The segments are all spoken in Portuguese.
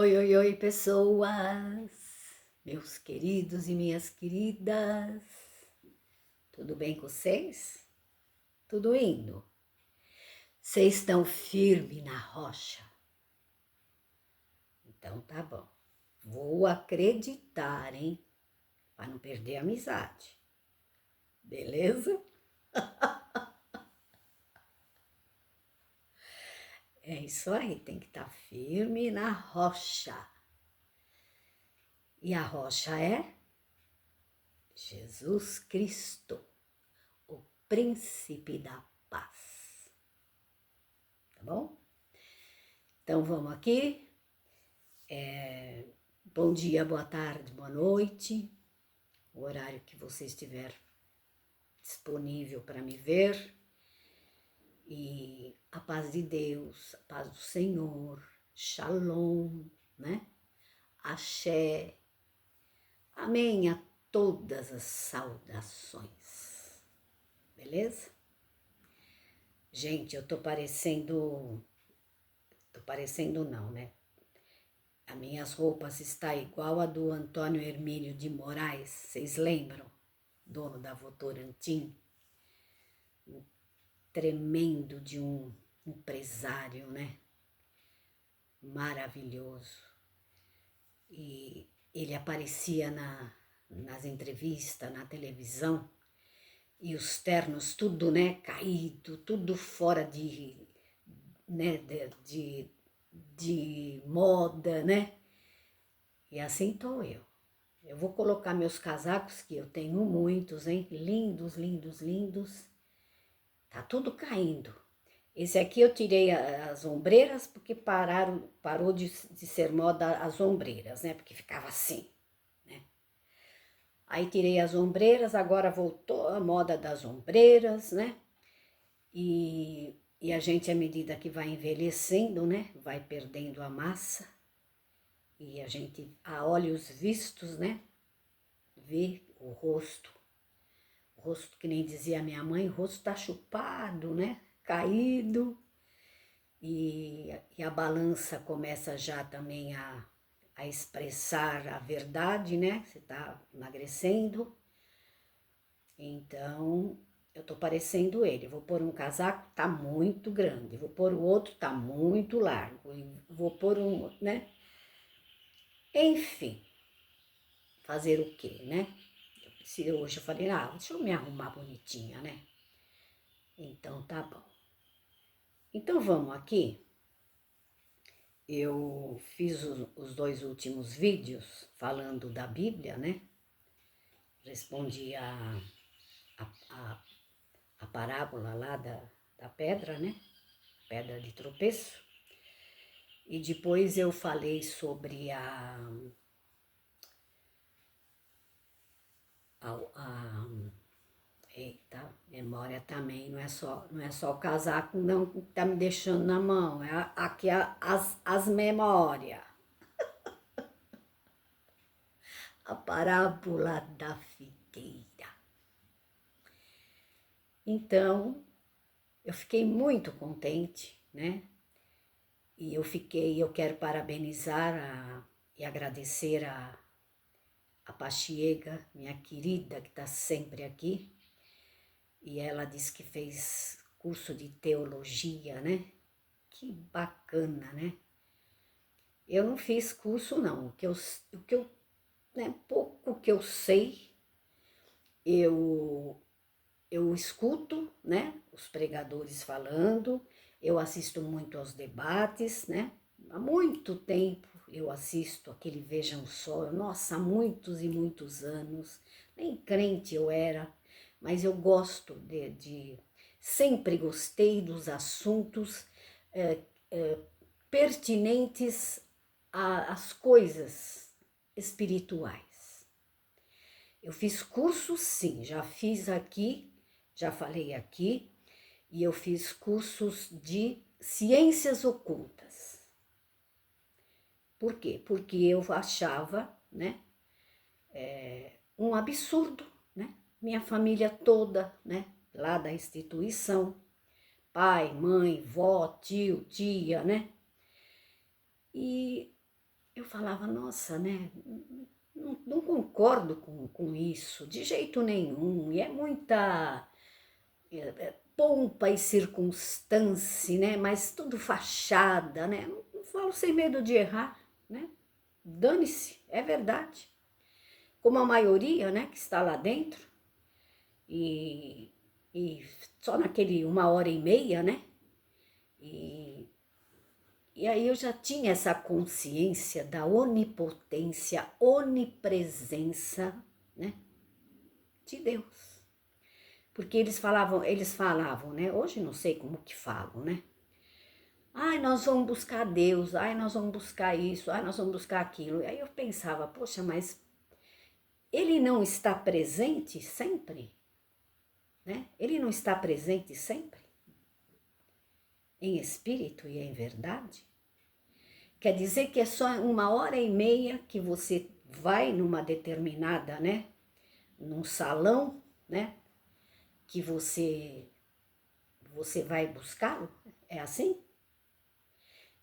Oi, oi, oi, pessoas, meus queridos e minhas queridas, tudo bem com vocês? Tudo indo? Vocês estão firmes na rocha? Então tá bom, vou acreditar, hein, para não perder a amizade, beleza? É isso aí, tem que estar firme na rocha. E a rocha é Jesus Cristo, o príncipe da paz, tá bom? Então vamos aqui. Bom dia, boa tarde, boa noite, o horário que você estiver disponível para me ver. E a paz de Deus, a paz do Senhor, Shalom, né? Axé, amém a todas as saudações, beleza? Gente, eu tô parecendo não, né? As minhas roupas está igual a do Antônio Hermínio de Moraes, vocês lembram? Dono da Votorantim, tremendo de um empresário, né? Maravilhoso. E ele aparecia nas entrevistas, na televisão, e os ternos tudo, né, caído, tudo fora né, de moda, né? E assim tô eu. Eu vou colocar meus casacos, que eu tenho muitos, hein? Lindos, lindos, lindos. Tá tudo caindo. Esse aqui eu tirei as ombreiras porque parou de ser moda as ombreiras, né? Porque ficava assim, né? Aí tirei as ombreiras, agora voltou a moda das ombreiras, né? E a gente, à medida que vai envelhecendo, né? Vai perdendo a massa. E a gente, a olhos vistos, né? Vê o rosto. O rosto, que nem dizia minha mãe, o rosto tá chupado, né? Caído. E a balança começa já também a expressar a verdade, né? Você tá emagrecendo. Então, eu tô parecendo ele. Vou pôr um casaco, tá muito grande. Vou pôr o outro, tá muito largo. Vou pôr um, né? Enfim, fazer o quê, né? Se hoje eu falei, deixa eu me arrumar bonitinha, né? Então, tá bom. Então, vamos aqui. Eu fiz os dois últimos vídeos falando da Bíblia, né? Respondi a, a parábola lá da pedra, né? Pedra de tropeço. E depois eu falei sobre eita, memória também, não é só o casaco não que tá me deixando na mão, é aqui as memórias. A parábola da figueira. Então, eu fiquei muito contente, né? E eu quero parabenizar e agradecer a Pachiega, minha querida, que está sempre aqui. E ela disse que fez curso de teologia, né? Que bacana, né? Eu não fiz curso, não. Pouco que eu sei, eu escuto, né, os pregadores falando, eu assisto muito aos debates, né, há muito tempo eu assisto aquele Vejam Só, nossa, há muitos e muitos anos, nem crente eu era, mas eu gosto sempre gostei dos assuntos pertinentes às coisas espirituais. Eu fiz curso, sim, já fiz aqui, já falei aqui, e eu fiz cursos de ciências ocultas. Por quê? Porque eu achava, né, um absurdo, né, minha família toda, né, lá da instituição, pai, mãe, vó, tio, tia, né, e eu falava, nossa, né? Não concordo com isso, de jeito nenhum. E é muita pompa e circunstância, né? Mas tudo fachada, né? Não falo sem medo de errar, né? Dane-se, é verdade. Como a maioria, né, que está lá dentro, e, e só naquele 1h30, né? E aí eu já tinha essa consciência da onipotência, onipresença, né, de Deus. Porque eles falavam, né? Hoje não sei como que falam, né? Ai, nós vamos buscar Deus, ai, nós vamos buscar isso, ai, nós vamos buscar aquilo. E aí eu pensava, poxa, mas ele não está presente sempre, né? Ele não está presente sempre, em espírito e em verdade? Quer dizer que é só 1h30 que você vai numa determinada, né? Num salão, né? Que você vai buscá-lo? É assim?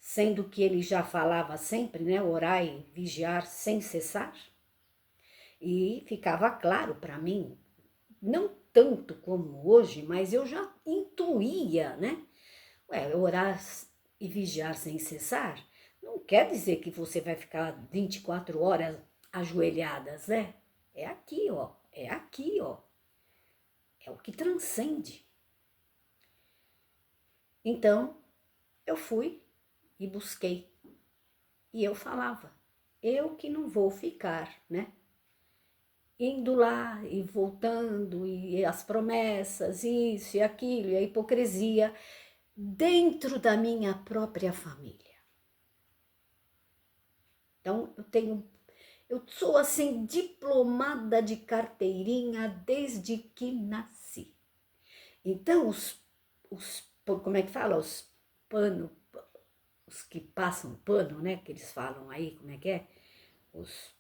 Sendo que ele já falava sempre, né? Orar e vigiar sem cessar. E ficava claro para mim, não tanto como hoje, mas eu já intuía, né? Orar e vigiar sem cessar não quer dizer que você vai ficar 24 horas ajoelhadas, né? É aqui, ó. É aqui, ó. É o que transcende. Então, eu fui e busquei. E eu falava, eu que não vou ficar, né? Indo lá e voltando, e as promessas, isso e aquilo, e a hipocrisia dentro da minha própria família. Então, eu sou assim diplomada de carteirinha desde que nasci. Então, como é que fala? Os que passam pano, né? Que eles falam aí, como é que é? Os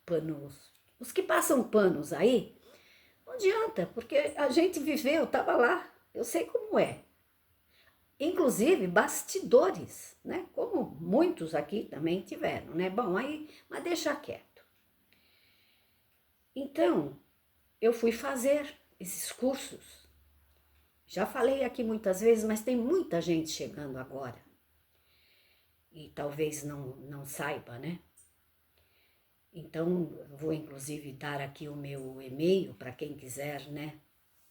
panos, os que passam panos aí, não adianta, porque a gente viveu, estava lá, eu sei como é. Inclusive bastidores, né? Como muitos aqui também tiveram, né? Bom, aí, mas deixa quieto. Então, eu fui fazer esses cursos. Já falei aqui muitas vezes, mas tem muita gente chegando agora. E talvez não saiba, né? Então, eu vou inclusive dar aqui o meu e-mail para quem quiser, né?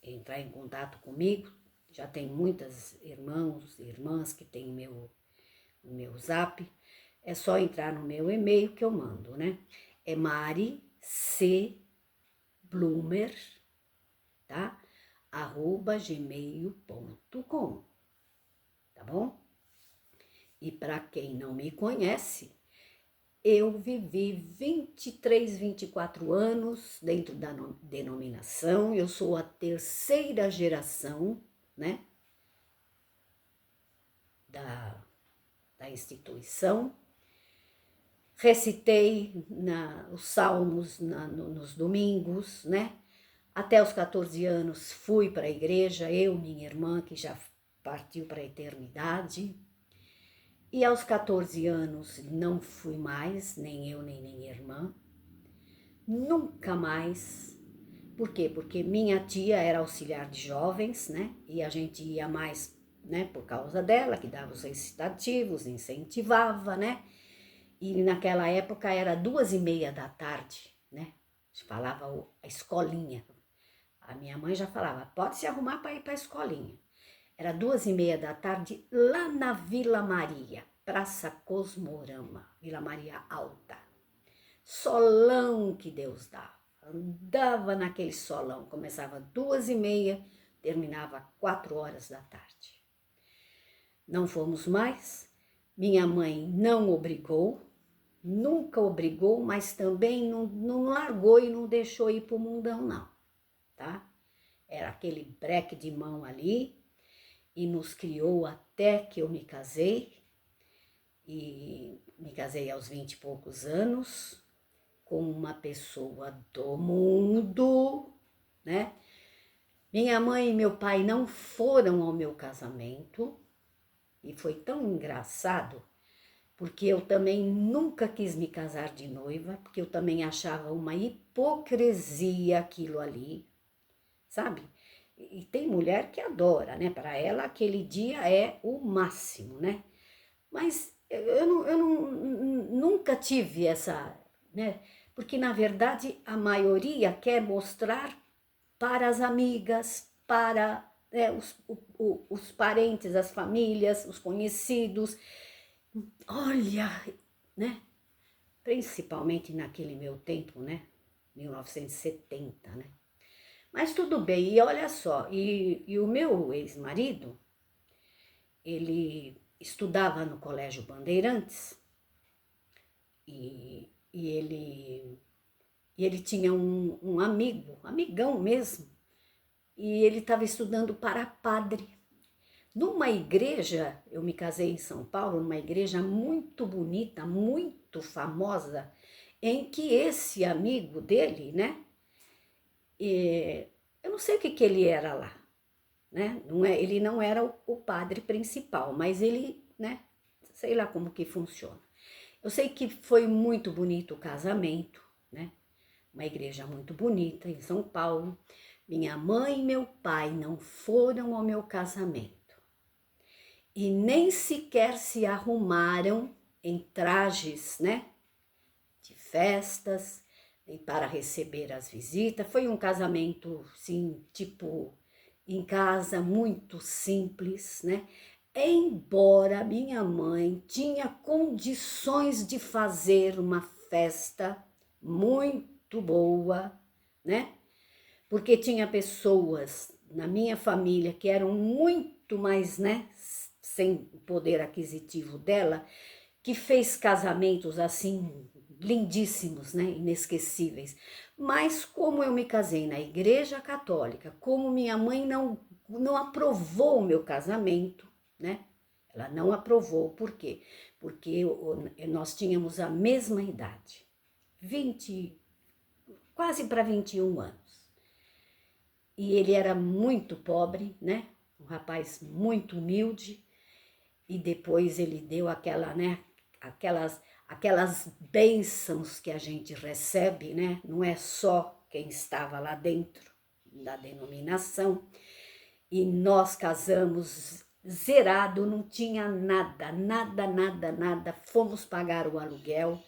Entrar em contato comigo. Já tem muitas irmãos e irmãs que têm o meu zap. É só entrar no meu e-mail que eu mando, né? É Mari C. Blumer, tá? @gmail.com, tá bom? E para quem não me conhece, eu vivi 23, 24 anos dentro da denominação, eu sou a terceira geração, né, da instituição. Recitei os salmos nos domingos, né? Até os 14 anos fui para a igreja, eu, minha irmã, que já partiu para a eternidade. E aos 14 anos não fui mais, nem eu, nem minha irmã. Nunca mais. Por quê? Porque minha tia era auxiliar de jovens, né? E a gente ia mais, né, por causa dela, que dava os recitativos, incentivava, né? E naquela época era 2h30 da tarde, né? A gente falava a escolinha. A minha mãe já falava, pode se arrumar para ir para a escolinha. Era 2h30 da tarde lá na Vila Maria, Praça Cosmorama, Vila Maria Alta. Solão que Deus dava. Andava naquele solão, começava 2h30, terminava 4h da tarde. Não fomos mais, minha mãe não obrigou, nunca obrigou, mas também não largou e não deixou ir para o mundão, não, tá? Era aquele breque de mão ali e nos criou até que eu me casei, e me casei aos 20 e poucos anos, com uma pessoa do mundo, né? Minha mãe e meu pai não foram ao meu casamento, e foi tão engraçado porque eu também nunca quis me casar de noiva, porque eu também achava uma hipocrisia aquilo ali, sabe? E tem mulher que adora, né? Para ela aquele dia é o máximo, né? Mas nunca tive essa, né? Porque na verdade a maioria quer mostrar para as amigas, para os parentes, as famílias, os conhecidos. Olha, né? Principalmente naquele meu tempo, né? 1970, né? Mas tudo bem, e olha só, e o meu ex-marido, ele estudava no Colégio Bandeirantes e ele tinha um amigo, amigão mesmo, e ele estava estudando para padre. Numa igreja, eu me casei em São Paulo, numa igreja muito bonita, muito famosa, em que esse amigo dele, né? Eu não sei o que ele era lá, né? Ele não era o padre principal, mas ele, né? Sei lá como que funciona. Eu sei que foi muito bonito o casamento, né? Uma igreja muito bonita em São Paulo. Minha mãe e meu pai não foram ao meu casamento e nem sequer se arrumaram em trajes, né? De festas e para receber as visitas. Foi um casamento, sim, tipo em casa, muito simples, né? Embora minha mãe tinha condições de fazer uma festa muito boa, né? Porque tinha pessoas na minha família que eram muito mais, né, sem poder aquisitivo dela, que fez casamentos assim lindíssimos, né, inesquecíveis. Mas como eu me casei na Igreja Católica, como minha mãe não aprovou o meu casamento, né? Ela não aprovou, por quê? Porque nós tínhamos a mesma idade, 20, quase para 21 anos. E ele era muito pobre, né? Um rapaz muito humilde. E depois ele deu aquela, né? Aquelas bênçãos que a gente recebe, né? Não é só quem estava lá dentro da denominação. E nós casamos zerado, não tinha nada, nada, nada, nada. Fomos pagar o aluguel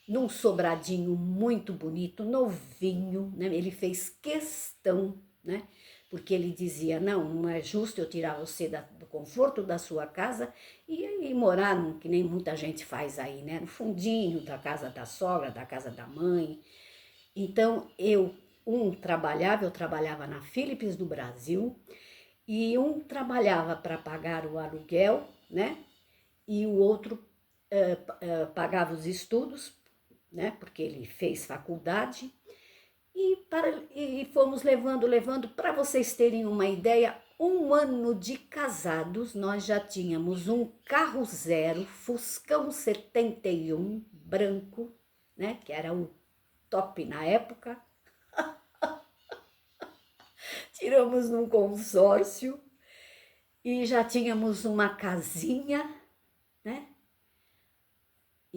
num sobradinho muito bonito, novinho, né? Ele fez questão, né? Porque ele dizia, não é justo eu tirar você do conforto da sua casa e morar que nem muita gente faz aí, né? No fundinho da casa da sogra, da casa da mãe. Então, eu trabalhava na Philips do Brasil e um trabalhava para pagar o aluguel, né? E o outro pagava os estudos, né? Porque ele fez faculdade. E fomos levando. Para vocês terem uma ideia, 1 ano de casados, nós já tínhamos um carro zero, Fuscão 71, branco, né? Que era o top na época. Tiramos num consórcio e já tínhamos uma casinha, né?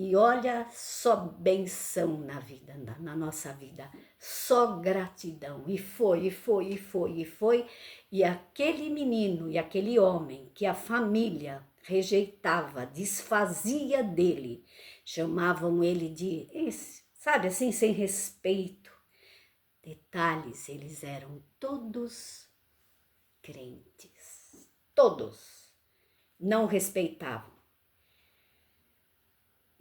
E olha, só benção na vida, na nossa vida, só gratidão. E foi, e foi, e foi, e foi. E aquele menino e aquele homem que a família rejeitava, desfazia dele, chamavam ele de, sabe assim, sem respeito. Detalhes, eles eram todos crentes, todos não respeitavam.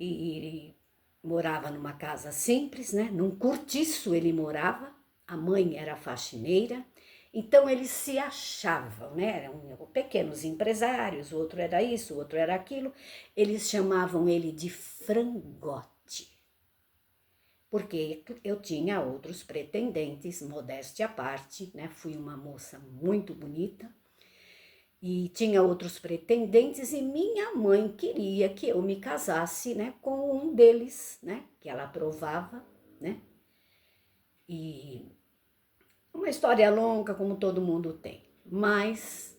E morava numa casa simples, né? Num cortiço ele morava, a mãe era faxineira, então eles se achavam, né? Eram pequenos empresários, o outro era isso, o outro era aquilo, eles chamavam ele de frangote, porque eu tinha outros pretendentes, modéstia à parte, né? Fui uma moça muito bonita, e tinha outros pretendentes e minha mãe queria que eu me casasse, né, com um deles, né, que ela aprovava, né, e uma história longa como todo mundo tem, mas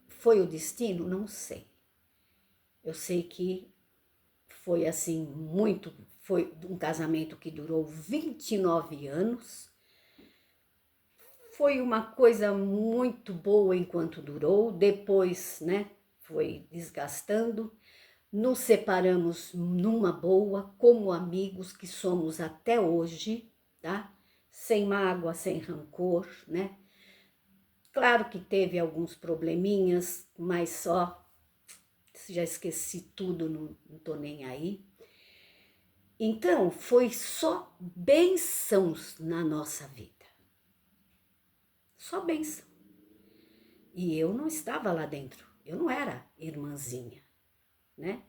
foi o destino? Não sei. Eu sei que foi assim, foi um casamento que durou 29 anos. Foi uma coisa muito boa enquanto durou, depois, né, foi desgastando. Nos separamos numa boa, como amigos que somos até hoje, tá? Sem mágoa, sem rancor, né? Claro que teve alguns probleminhas, mas só, já esqueci tudo, não tô nem aí. Então, foi só bênçãos na nossa vida. Só bênção. E eu não estava lá dentro, eu não era irmãzinha, né?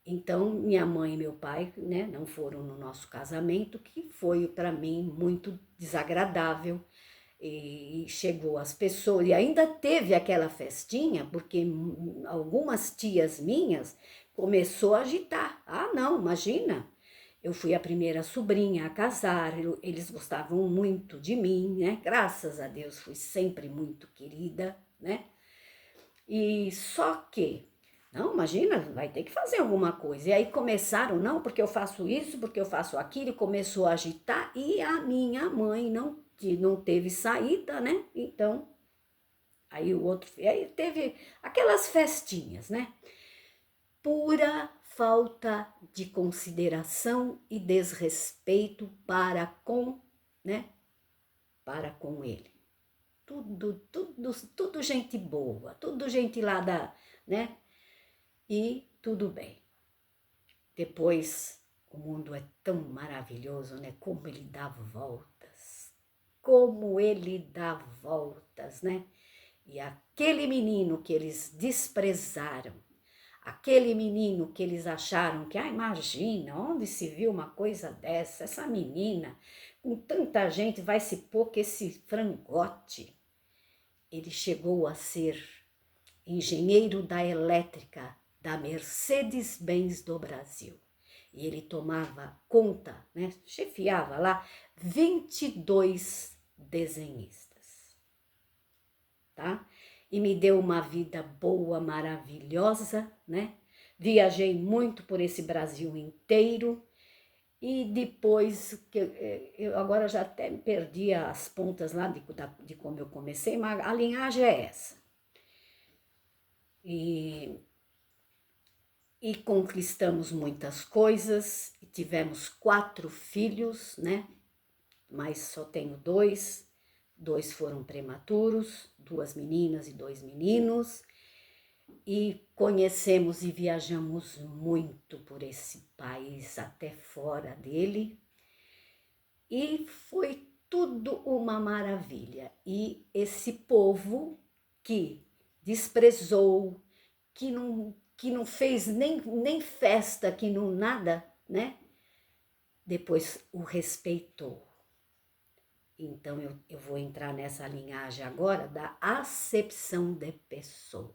Então, minha mãe e meu pai, né, não foram no nosso casamento, que foi para mim muito desagradável. E chegou as pessoas, e ainda teve aquela festinha, porque algumas tias minhas começou a agitar. Ah, não, imagina, eu fui a primeira sobrinha a casar, eles gostavam muito de mim, né? Graças a Deus fui sempre muito querida, né? E só que, não, imagina, vai ter que fazer alguma coisa. E aí começaram, não, porque eu faço isso, porque eu faço aquilo, e começou a agitar, e a minha mãe não teve saída, né? Então, aí o outro, aí teve aquelas festinhas, né? Pura falta de consideração e desrespeito para com, né? Para com ele. Tudo gente boa, tudo gente lá da, né? E tudo bem. Depois, o mundo é tão maravilhoso, né? Como ele dá voltas. Como ele dá voltas, né? E aquele menino que eles desprezaram, aquele menino que eles acharam que, imagina, onde se viu uma coisa dessa? Essa menina, com tanta gente, vai se pôr com esse frangote. Ele chegou a ser engenheiro da elétrica da Mercedes-Benz do Brasil. E ele tomava conta, né, chefiava lá 22 desenhistas, tá? E me deu uma vida boa, maravilhosa, né? Viajei muito por esse Brasil inteiro e depois, eu agora já até perdi as pontas lá de como eu comecei, mas a linhagem é essa. E conquistamos muitas coisas, e tivemos 4 filhos, né? Mas só tenho 2, 2 foram prematuros, 2 meninas e 2 meninos, e conhecemos e viajamos muito por esse país, até fora dele, e foi tudo uma maravilha. E esse povo que desprezou, que não fez nem festa, que não nada, né? Depois o respeitou. Então eu vou entrar nessa linhagem agora da acepção de pessoas.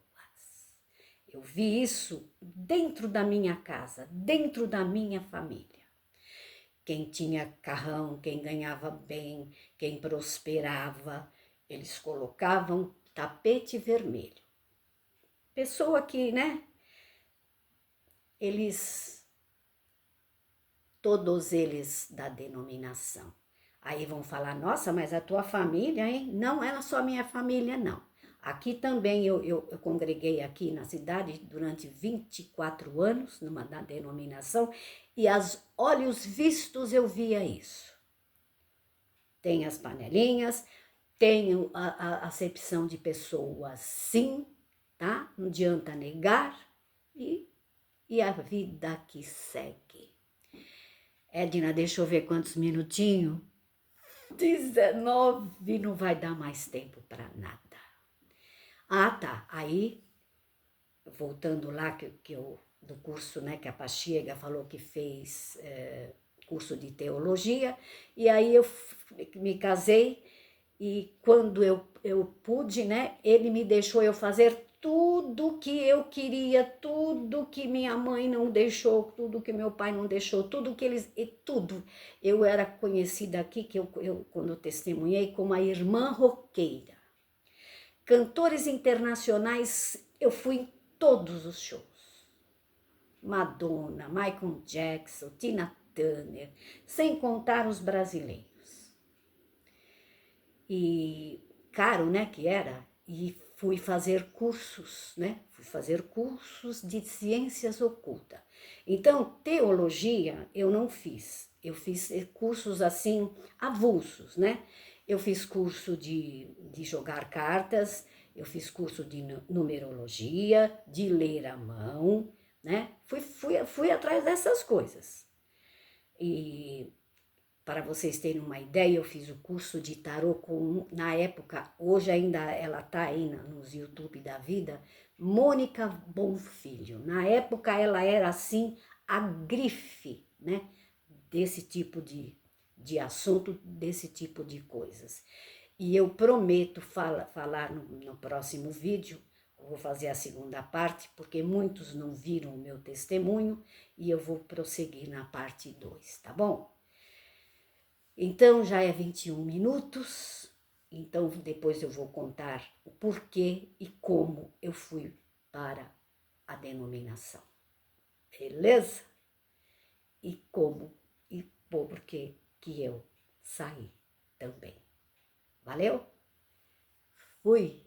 Eu vi isso dentro da minha casa, dentro da minha família. Quem tinha carrão, quem ganhava bem, quem prosperava, eles colocavam tapete vermelho. Pessoa que, né? Todos eles da denominação. Aí vão falar, nossa, mas a tua família, hein? Não era só minha família, não. Aqui também, eu congreguei aqui na cidade durante 24 anos, numa denominação, e aos olhos vistos eu via isso. Tem as panelinhas, tem a acepção de pessoas, sim, tá? Não adianta negar, e a vida que segue. Edna, deixa eu ver quantos minutinhos. 19, não vai dar mais tempo para nada. Ah, tá. Aí, voltando lá do curso, né, que a Pachiega falou que fez curso de teologia, e aí eu me casei, e quando eu pude, né, ele me deixou eu fazer tudo que eu queria, tudo que minha mãe não deixou, tudo que meu pai não deixou, tudo que eles, tudo. Eu era conhecida aqui, que eu quando testemunhei, como a irmã roqueira. Cantores internacionais, eu fui em todos os shows. Madonna, Michael Jackson, Tina Turner, sem contar os brasileiros. E caro, né, que era, e fui fazer cursos, né, fui fazer cursos de ciências ocultas. Então, teologia eu não fiz, eu fiz cursos assim, avulsos, né, eu fiz curso de jogar cartas, eu fiz curso de numerologia, de ler a mão, né, fui atrás dessas coisas. E para vocês terem uma ideia, eu fiz o curso de tarô na época, hoje ainda ela está aí nos YouTube da vida, Mônica Bonfilho. Na época ela era assim, a grife, né, desse tipo de assunto, desse tipo de coisas. E eu prometo falar no próximo vídeo, eu vou fazer a segunda parte, porque muitos não viram o meu testemunho, e eu vou prosseguir na parte 2, tá bom? Então já é 21 minutos, então depois eu vou contar o porquê e como eu fui para a denominação, beleza? E como e porquê que eu saí também. Valeu? Fui!